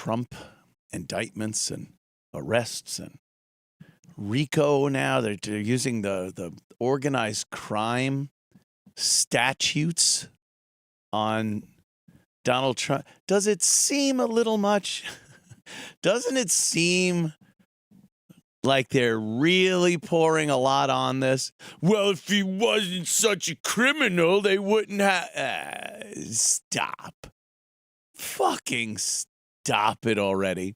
Trump indictments and arrests and RICO now. They're using the organized crime statutes on Donald Trump. Does it seem a little much? Doesn't it seem like they're really pouring a lot on this? Well, if he wasn't such a criminal, they wouldn't have... stop. Fucking stop it already.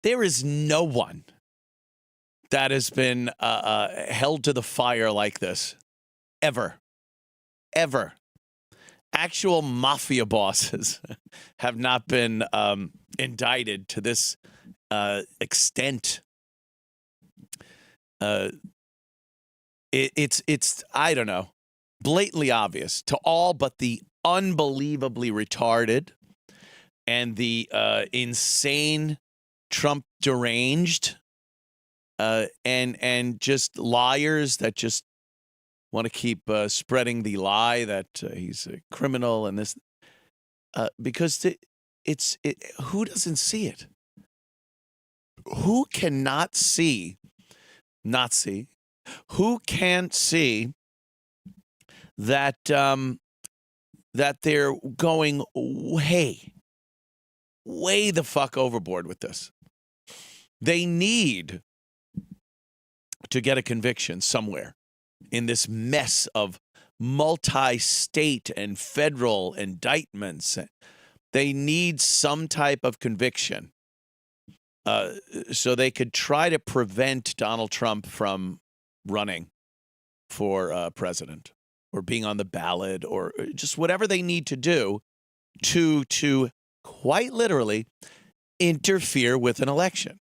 There is no one that has been held to the fire like this. Ever. Ever. Actual mafia bosses have not been indicted to this extent. It's I don't know, blatantly obvious to all but the unbelievably retarded and the insane Trump deranged and just liars that just want to keep spreading the lie that he's a criminal and this, because who doesn't see it? Who cannot see, not see? Who can't see that that they're going way the fuck overboard with this? They need to get a conviction somewhere in this mess of multi-state and federal indictments. They need some type of conviction so they could try to prevent Donald Trump from running for president or being on the ballot or just whatever they need to do to quite literally interfere with an election.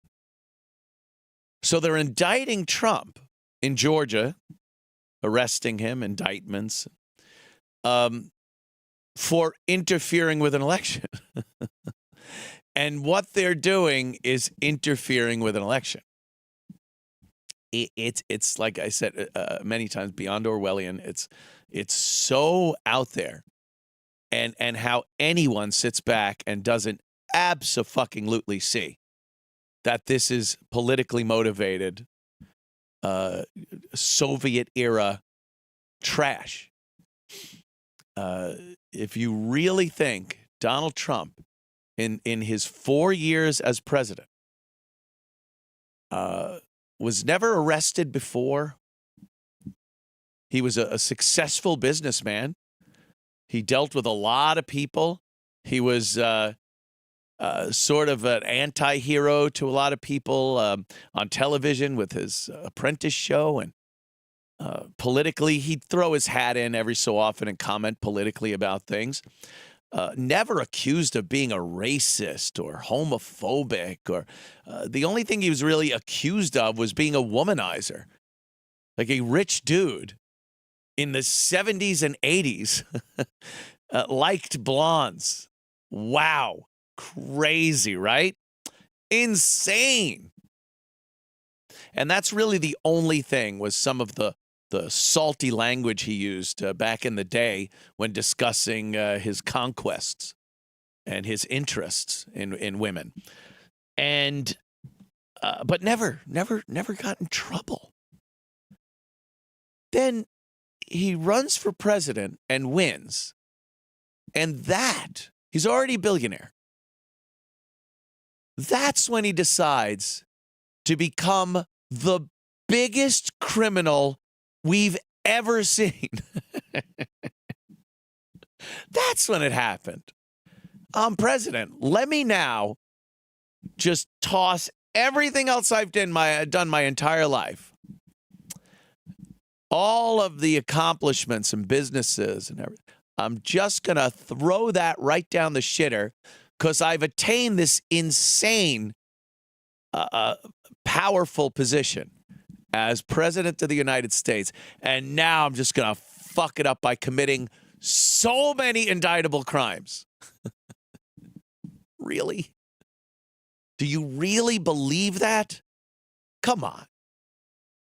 So they're indicting Trump in Georgia, arresting him, indictments, for interfering with an election. And what they're doing is interfering with an election. It's like I said many times, beyond Orwellian. It's so out there, and how anyone sits back and doesn't abso-fucking-lutely see that this is politically motivated Soviet-era trash. If you really think Donald Trump, in his 4 years as president, was never arrested before, he was a successful businessman. He dealt with a lot of people. He was sort of an anti-hero to a lot of people on television with his Apprentice show, and politically, he'd throw his hat in every so often and comment politically about things. Never accused of being a racist or homophobic, or the only thing he was really accused of was being a womanizer, like a rich dude in the 70s and 80s liked blondes. Wow. Crazy, right? Insane. And that's really the only thing, was some of the salty language he used back in the day when discussing his conquests and his interests in women. And but never got in trouble. Then he runs for president and wins. And that, he's already a billionaire. That's when he decides to become the biggest criminal we've ever seen. That's when it happened. I'm president. Let me now just toss everything else I've done my entire life. All of the accomplishments and businesses and everything. I'm just going to throw that right down the shitter because I've attained this insane, powerful position as president of the United States. And now I'm just going to fuck it up by committing so many indictable crimes. Really? Do you really believe that? Come on.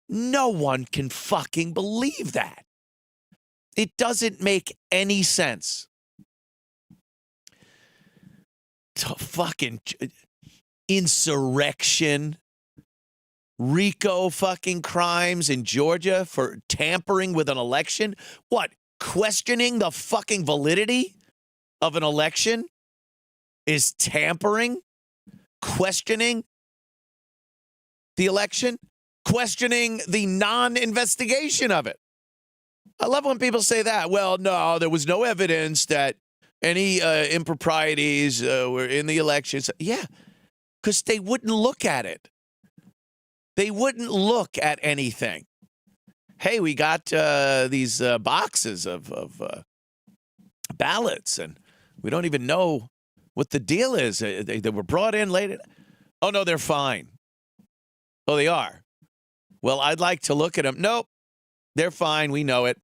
No one can fucking believe that. It doesn't make any sense. fucking insurrection, RICO fucking crimes in Georgia for tampering with an election. What? Questioning the fucking validity of an election is tampering? Questioning the election? Questioning the non-investigation of it. I love when people say that. Well, no, there was no evidence that any improprieties were in the elections. Yeah, because they wouldn't look at it. They wouldn't look at anything. Hey, we got these boxes of ballots, and we don't even know what the deal is. They were brought in late. Oh, no, they're fine. Oh, they are. Well, I'd like to look at them. Nope, they're fine. We know it.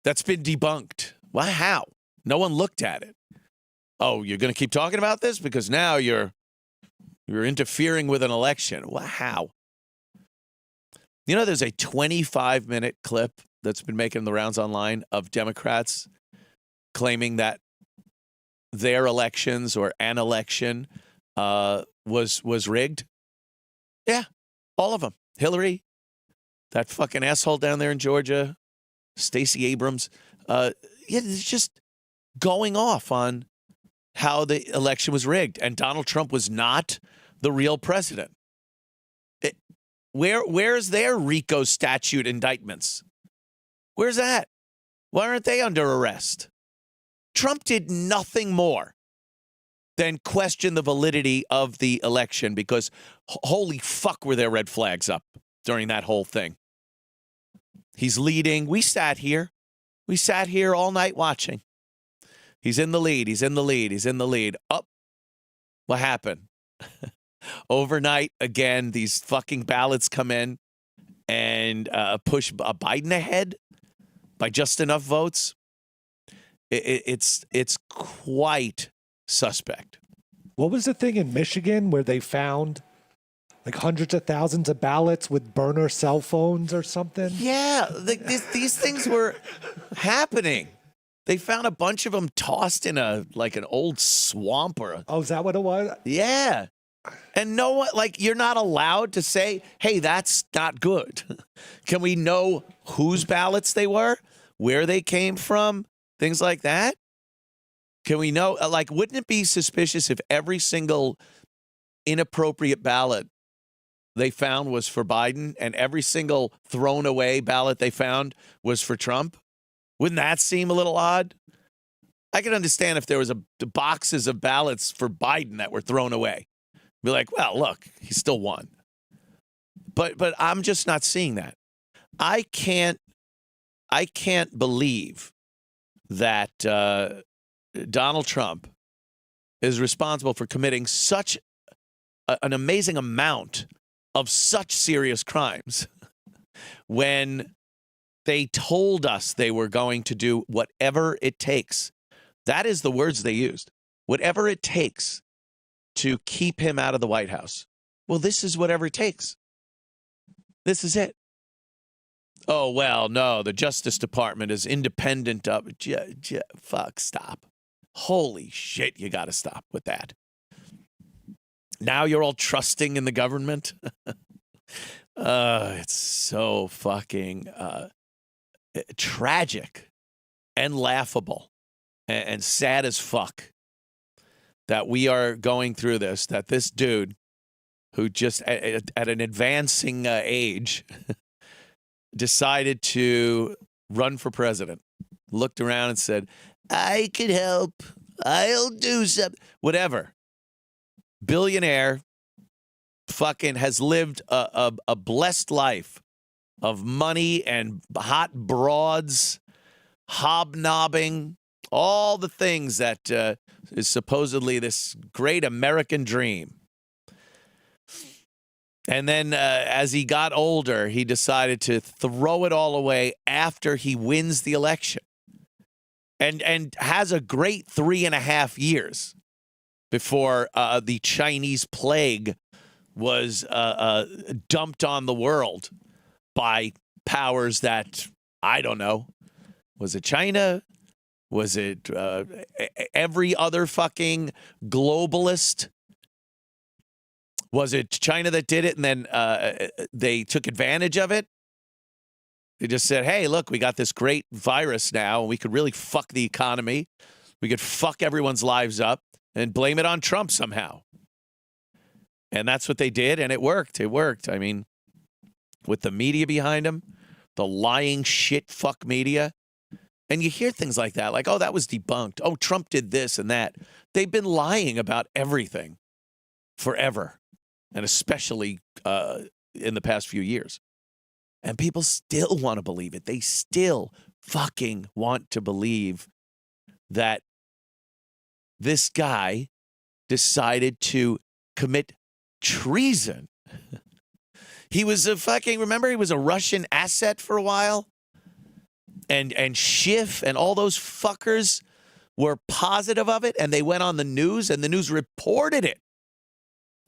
That's been debunked. Well, how? No one looked at it. Oh, you're going to keep talking about this because now you're interfering with an election. Well, how? You know, there's a 25-minute clip that's been making the rounds online of Democrats claiming that their elections or an election was rigged. Yeah, all of them. Hillary, that fucking asshole down there in Georgia, Stacey Abrams. It's just going off on how the election was rigged and Donald Trump was not the real president. Where's their RICO statute indictments? Where's that? Why aren't they under arrest? Trump did nothing more than question the validity of the election because holy fuck were there red flags up during that whole thing. He's leading. We sat here all night watching. He's in the lead. He's in the lead. He's in the lead. Up. What happened? Overnight, again, these fucking ballots come in and push Biden ahead by just enough votes. It's quite suspect. What was the thing in Michigan where they found like hundreds of thousands of ballots with burner cell phones or something? Yeah, these things were happening. They found a bunch of them tossed in an old swamp or. Oh, is that what it was? Yeah. And no one, you're not allowed to say, hey, that's not good. Can we know whose ballots they were, where they came from, things like that? Can we know, wouldn't it be suspicious if every single inappropriate ballot they found was for Biden and every single thrown away ballot they found was for Trump? Wouldn't that seem a little odd? I could understand if there was boxes of ballots for Biden that were thrown away. Be like, well, look, he still won. But I'm just not seeing that. I can't believe that Donald Trump is responsible for committing such an amazing amount of such serious crimes when they told us they were going to do whatever it takes. That is the words they used. Whatever it takes to keep him out of the White House. Well, this is whatever it takes. This is it. Oh, well, no, the Justice Department is independent of... Fuck, stop. Holy shit, you got to stop with that. Now you're all trusting in the government? It's so fucking tragic and laughable and sad as fuck that we are going through this, that this dude who just at an advancing age decided to run for president, looked around and said, I could help. I'll do something. Whatever. Billionaire fucking has lived a blessed life of money and hot broads, hobnobbing, all the things that is supposedly this great American dream. And then as he got older, he decided to throw it all away after he wins the election and has a great 3.5 years before the Chinese plague was dumped on the world by powers that, I don't know, was it China? Was it every other fucking globalist? Was it China that did it and then they took advantage of it? They just said, hey, look, we got this great virus now, and we could really fuck the economy. We could fuck everyone's lives up and blame it on Trump somehow. And that's what they did, and it worked. It worked. I mean, with the media behind them, the lying shit fuck media. And you hear things like that, like, oh, that was debunked. Oh, Trump did this and that. They've been lying about everything forever, and especially in the past few years. And people still want to believe it. They still fucking want to believe that this guy decided to commit treason. He was remember he was a Russian asset for a while? And Schiff and all those fuckers were positive of it, and they went on the news, and the news reported it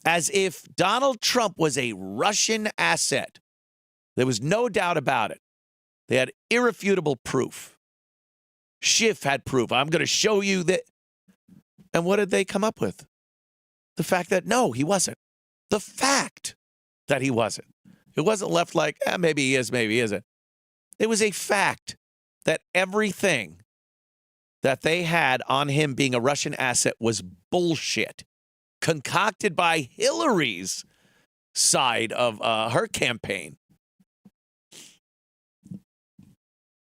as if Donald Trump was a Russian asset. There was no doubt about it. They had irrefutable proof. Schiff had proof. I'm going to show you that. And what did they come up with? The fact that, no, he wasn't. The fact that he wasn't. It wasn't left like, maybe he is, maybe he isn't. It was a fact that everything that they had on him being a Russian asset was bullshit, concocted by Hillary's side of her campaign.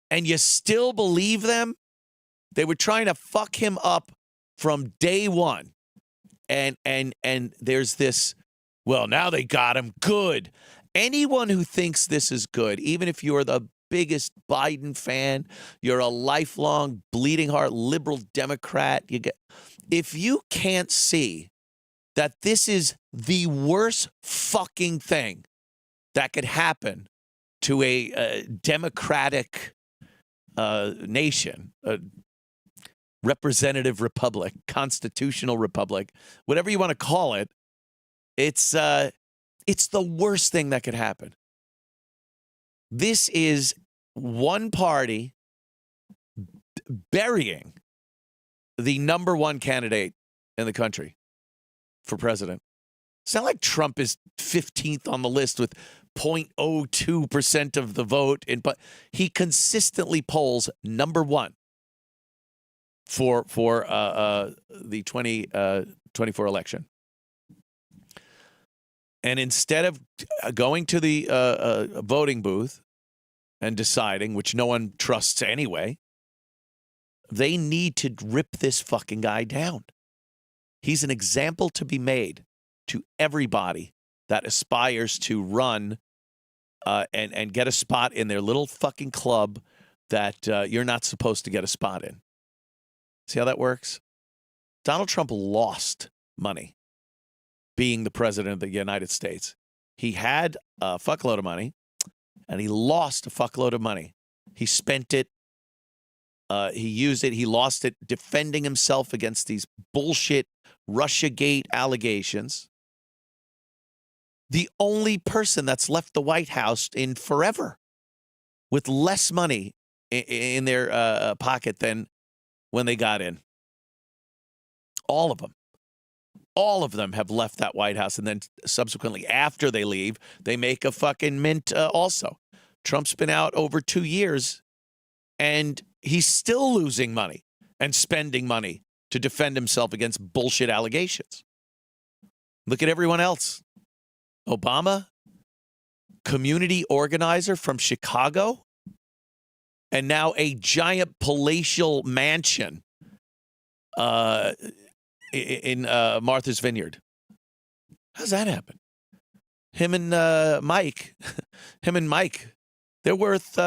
And you still believe them? They were trying to fuck him up from day one. And there's this, well, now they got him. Good. Anyone who thinks this is good, even if you're the biggest Biden fan, you're a lifelong bleeding heart liberal Democrat, if you can't see that this is the worst fucking thing that could happen to a democratic nation, a representative republic, constitutional republic, whatever you want to call it, it's the worst thing that could happen. This is one party burying the number one candidate in the country for president. It's not like Trump is 15th on the list with 0.02% of the vote, but he consistently polls number one for the 2024 election. And instead of going to the voting booth and deciding, which no one trusts anyway, they need to rip this fucking guy down. He's an example to be made to everybody that aspires to run and get a spot in their little fucking club that you're not supposed to get a spot in. See how that works? Donald Trump lost money being the president of the United States. He had a fuckload of money, and he lost a fuckload of money. He spent it. He used it. He lost it defending himself against these bullshit Russiagate allegations. The only person that's left the White House in forever with less money in their pocket than when they got in. All of them. All of them have left that White House, and then subsequently after they leave, they make a fucking mint also. Trump's been out over 2 years, and he's still losing money and spending money to defend himself against bullshit allegations. Look at everyone else. Obama, community organizer from Chicago, and now a giant palatial mansion in Martha's Vineyard. How's that happen? Him and Mike, they're worth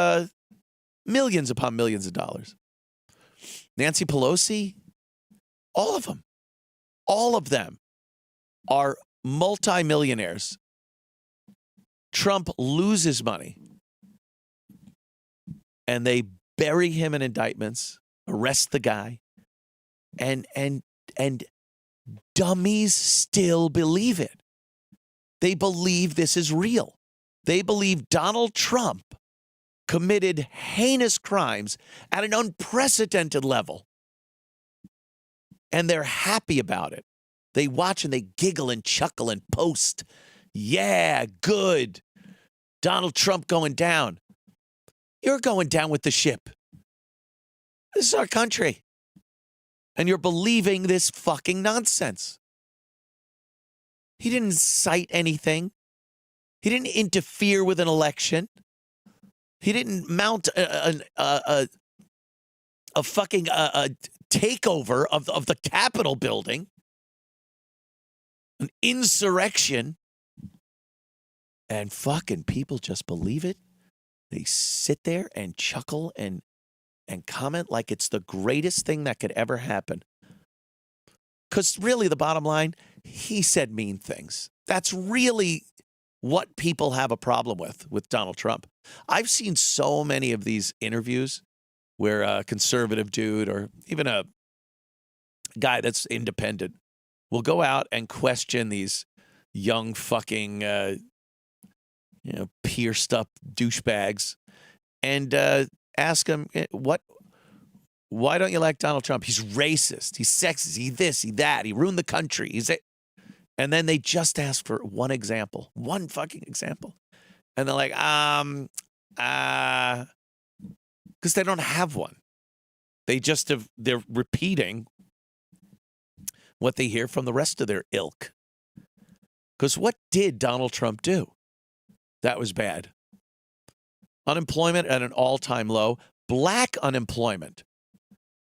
millions upon millions of dollars. Nancy Pelosi, all of them are multimillionaires. Trump loses money, and they bury him in indictments, arrest the guy, and dummies still believe it. They believe this is real. They believe Donald Trump committed heinous crimes at an unprecedented level. And they're happy about it. They watch and they giggle and chuckle and post. Yeah, good. Donald Trump going down. You're going down with the ship. This is our country. And you're believing this fucking nonsense. He didn't cite anything. He didn't interfere with an election. He didn't mount a fucking takeover of the Capitol building. An insurrection. And fucking people just believe it. They sit there and chuckle and comment like it's the greatest thing that could ever happen. Because really, the bottom line, he said mean things. That's really what people have a problem with Donald Trump. I've seen so many of these interviews where a conservative dude or even a guy that's independent will go out and question these young fucking, pierced up douchebags and ask him, why don't you like Donald Trump? He's racist. He's sexist. He this, he that. He ruined the country. And then they just ask for one example, one fucking example. And they're like, because they don't have one. They're repeating what they hear from the rest of their ilk. Because what did Donald Trump do that was bad? Unemployment at an all-time low. Black unemployment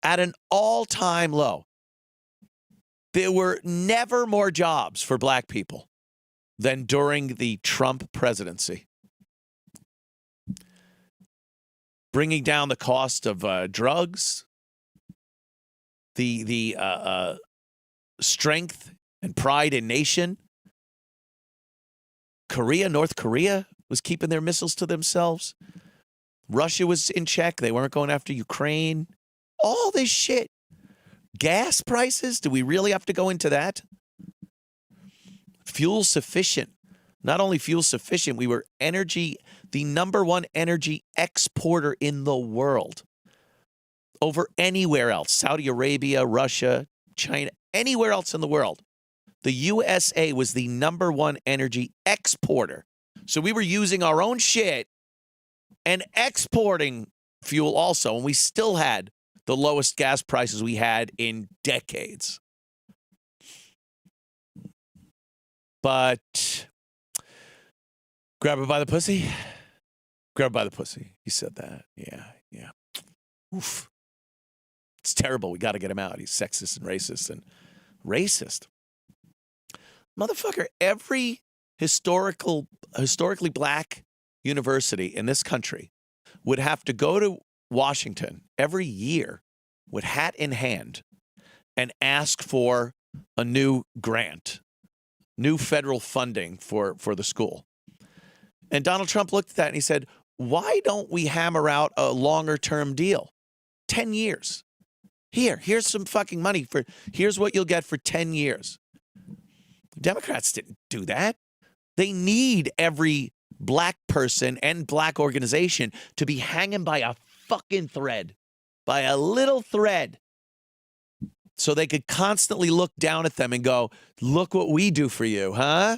at an all-time low. There were never more jobs for black people than during the Trump presidency. Bringing down the cost of drugs, the strength and pride in nation. North Korea was keeping their missiles to themselves. Russia was in check. They weren't going after Ukraine. All this shit. Gas prices, do we really have to go into that? Fuel sufficient. Not only fuel sufficient, we were the number one energy exporter in the world. Over anywhere else. Saudi Arabia, Russia, China, anywhere else in the world. The USA was the number one energy exporter. So we were using our own shit and exporting fuel also. And we still had the lowest gas prices we had in decades. But grab it by the pussy. Grab it by the pussy. He said that. Yeah. Oof. It's terrible. We got to get him out. He's sexist and racist racist. Motherfucker, every historically black university in this country would have to go to Washington every year with hat in hand and ask for a new grant, new federal funding for the school. And Donald Trump looked at that and he said, why don't we hammer out a longer term deal? 10 years. Here's some fucking money here's what you'll get for 10 years. Democrats didn't do that. They need every black person and black organization to be hanging by a fucking thread, by a little thread, so they could constantly look down at them and go, look what we do for you, huh?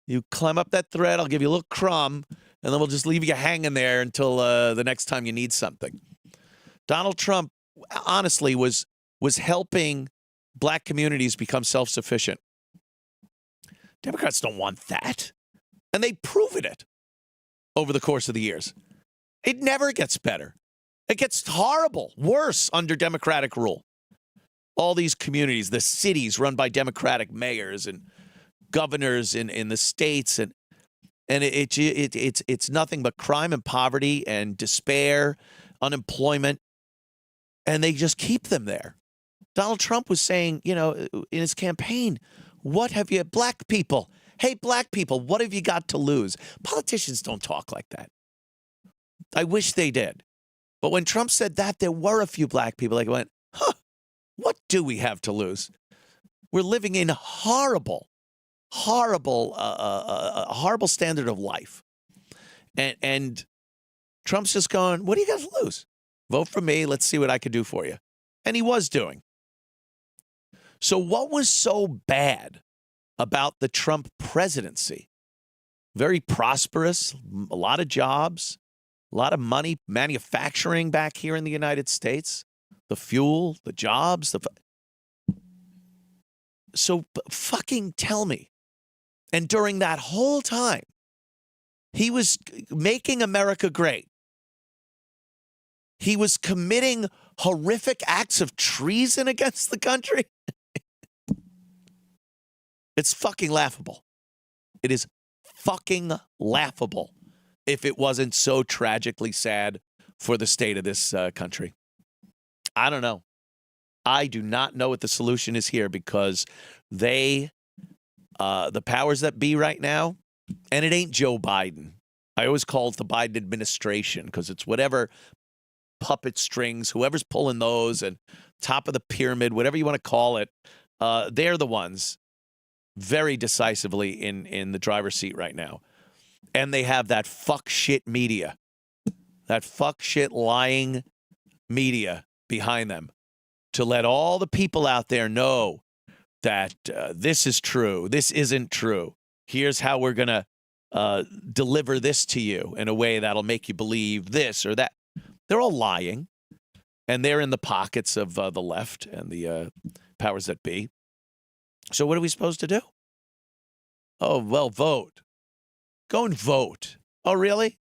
You climb up that thread, I'll give you a little crumb, and then we'll just leave you hanging there until the next time you need something. Donald Trump, honestly, was helping black communities become self-sufficient. Democrats don't want that. And they've proven it over the course of the years. It never gets better. It gets horrible, worse under Democratic rule. All these communities, the cities run by Democratic mayors and governors in the states, and it's nothing but crime and poverty and despair, unemployment, and they just keep them there. Donald Trump was saying, in his campaign, what have you, black people? Hey, black people, what have you got to lose? Politicians don't talk like that. I wish they did. But when Trump said that, there were a few black people that went, what do we have to lose? We're living in horrible standard of life. And Trump's just going, what do you got to lose? Vote for me. Let's see what I could do for you. And he was doing. So what was so bad about the Trump presidency? Very prosperous, a lot of jobs, a lot of money, manufacturing back here in the United States, the fuel, the jobs. So fucking tell me. And during that whole time, he was making America great. He was committing horrific acts of treason against the country. It's fucking laughable. It is fucking laughable if it wasn't so tragically sad for the state of this country. I don't know. I do not know what the solution is here because the powers that be right now, and it ain't Joe Biden. I always call it the Biden administration because it's whatever puppet strings, whoever's pulling those and top of the pyramid, whatever you want to call it, they're the ones very decisively in the driver's seat right now. And they have that fuck shit media, that fuck shit lying media behind them to let all the people out there know that this is true, this isn't true. Here's how we're going to deliver this to you in a way that'll make you believe this or that. They're all lying, and they're in the pockets of the left and the powers that be. So what are we supposed to do? Oh, well, vote. Go and vote. Oh, really?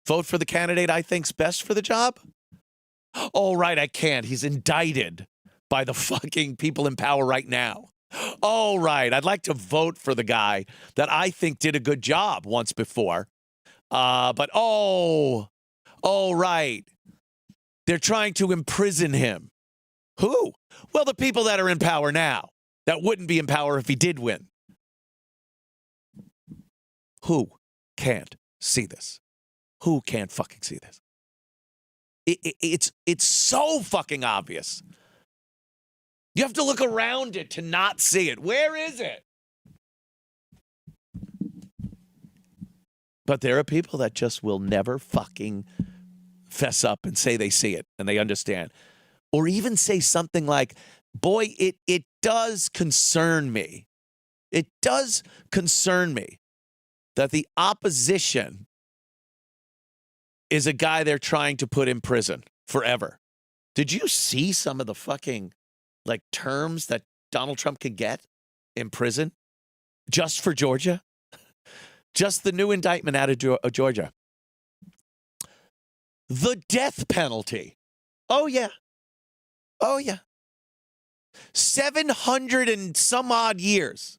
Vote for the candidate I think's best for the job? Oh, right, I can't. He's indicted by the fucking people in power right now. Oh, right, I'd like to vote for the guy that I think did a good job once before. But, right. They're trying to imprison him. Who? Well, the people that are in power now that wouldn't be in power if he did win. Who can't see this? Who can't fucking see this? It's so fucking obvious. You have to look around it to not see it. Where is it? But there are people that just will never fucking fess up and say they see it and they understand. Or even say something like, boy, it does concern me. It does concern me that the opposition is a guy they're trying to put in prison forever. Did you see some of the fucking terms that Donald Trump could get in prison just for Georgia? Just the new indictment out of Georgia. The death penalty. Oh, yeah. Oh, yeah. 700 and some odd years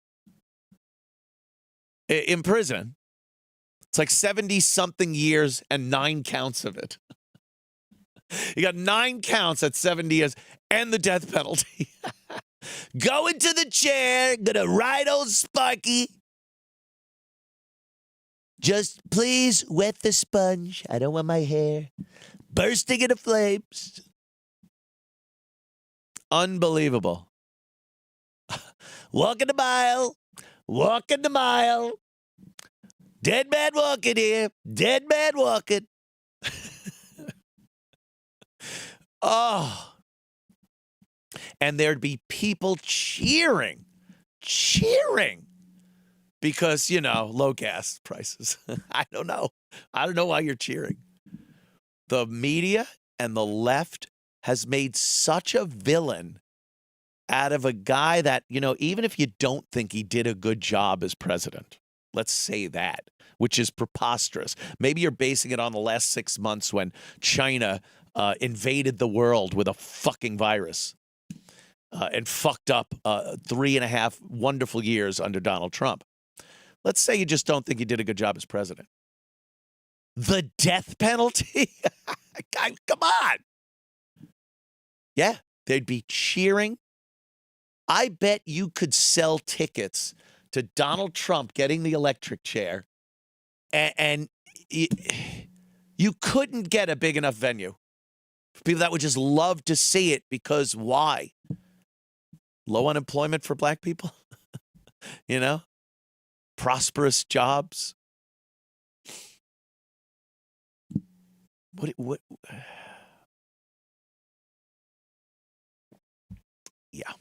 in prison. It's like 70-something years and 9 counts of it. You got 9 counts at 70 years and the death penalty. Go into the chair, gonna ride old Sparky. Just please wet the sponge. I don't want my hair bursting into flames. Unbelievable. Walking the mile. Walking the mile. Dead man walking here. Dead man walking. Oh. And there'd be people cheering. Because, low gas prices. I don't know. I don't know why you're cheering. The media and the left has made such a villain out of a guy that, even if you don't think he did a good job as president, let's say that, which is preposterous. Maybe you're basing it on the last 6 months when China invaded the world with a fucking virus and fucked up 3.5 wonderful years under Donald Trump. Let's say you just don't think he did a good job as president. The death penalty? Come on. Yeah, they'd be cheering. I bet you could sell tickets to Donald Trump getting the electric chair, and you couldn't get a big enough venue. People that would just love to see it because why? Low unemployment for black people? Prosperous jobs. What? Yeah.